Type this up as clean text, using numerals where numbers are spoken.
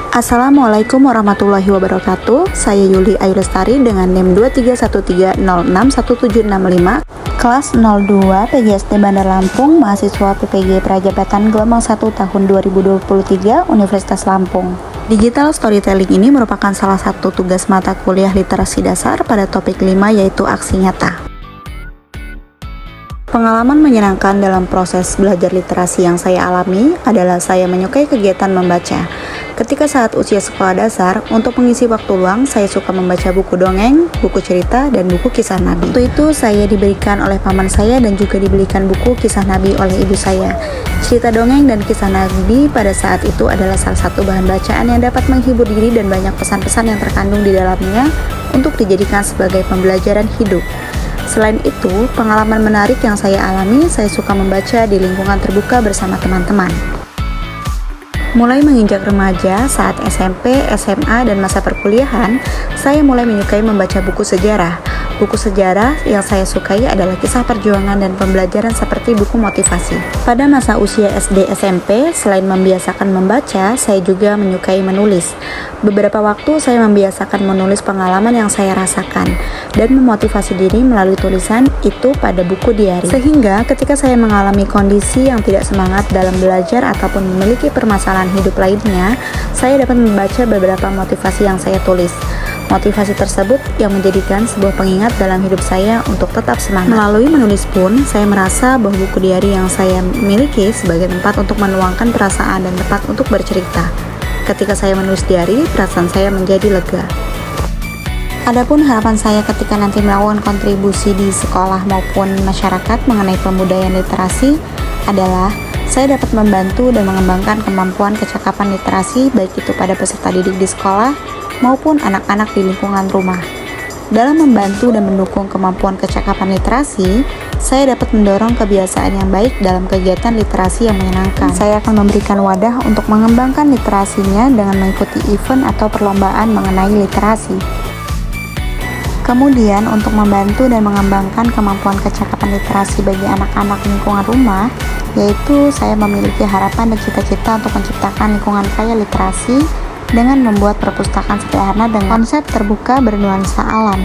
Assalamualaikum warahmatullahi wabarakatuh. Saya Yuli Ayu Lestari dengan NIM 2313061765, kelas 02 PGSD Bandar Lampung, mahasiswa PPG Prajabatan gelombang 1 tahun 2023 Universitas Lampung. Digital storytelling ini merupakan salah satu tugas mata kuliah literasi dasar pada topik 5, yaitu aksi nyata. Pengalaman menyenangkan dalam proses belajar literasi yang saya alami adalah saya menyukai kegiatan membaca. Ketika saat usia sekolah dasar, untuk mengisi waktu luang, saya suka membaca buku dongeng, buku cerita, dan buku kisah Nabi. Waktu itu saya diberikan oleh paman saya dan juga dibelikan buku kisah Nabi oleh ibu saya. Cerita dongeng dan kisah Nabi pada saat itu adalah salah satu bahan bacaan yang dapat menghibur diri dan banyak pesan-pesan yang terkandung di dalamnya untuk dijadikan sebagai pembelajaran hidup. Selain itu, pengalaman menarik yang saya alami, saya suka membaca di lingkungan terbuka bersama teman-teman. Mulai menginjak remaja, saat SMP, SMA, dan masa perkuliahan, saya mulai menyukai membaca buku sejarah. Buku sejarah yang saya sukai adalah kisah perjuangan dan pembelajaran seperti buku motivasi. Pada masa usia SD SMP, selain membiasakan membaca, saya juga menyukai menulis. Beberapa waktu saya membiasakan menulis pengalaman yang saya rasakan dan memotivasi diri melalui tulisan itu pada buku diari. Sehingga ketika saya mengalami kondisi yang tidak semangat dalam belajar ataupun memiliki permasalahan hidup lainnya, saya dapat membaca beberapa motivasi yang saya tulis. Motivasi tersebut yang menjadikan sebuah pengingat dalam hidup saya untuk tetap semangat. Melalui menulis pun, saya merasa bahwa buku diari yang saya miliki sebagai tempat untuk menuangkan perasaan dan tempat untuk bercerita. Ketika saya menulis diari, perasaan saya menjadi lega. Adapun harapan saya ketika nanti melakukan kontribusi di sekolah maupun masyarakat mengenai pembudayaan literasi adalah saya dapat membantu dan mengembangkan kemampuan kecakapan literasi baik itu pada peserta didik di sekolah maupun anak-anak di lingkungan rumah. Dalam membantu dan mendukung kemampuan kecakapan literasi, saya dapat mendorong kebiasaan yang baik dalam kegiatan literasi yang menyenangkan. Saya akan memberikan wadah untuk mengembangkan literasinya dengan mengikuti event atau perlombaan mengenai literasi. Kemudian, untuk membantu dan mengembangkan kemampuan kecakapan literasi bagi anak-anak lingkungan rumah, yaitu saya memiliki harapan dan cita-cita untuk menciptakan lingkungan kaya literasi dengan membuat perpustakaan sederhana dengan konsep terbuka bernuansa alam.